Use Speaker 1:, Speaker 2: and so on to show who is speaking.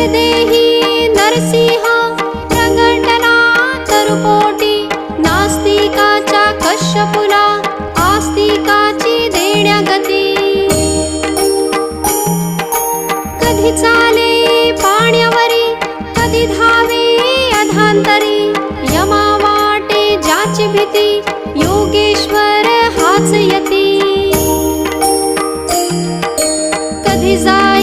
Speaker 1: देही नरसिंहा प्रगटला तरुपोटी, नास्तिकाच्या कश्यपुला आस्तिकाची देण्या गती. कधी चाले पाण्यावरी, कधी धावे अधांतरी, यमा वाटे ज्याची भीती, योगेश्वर हाच यती. कधी जाय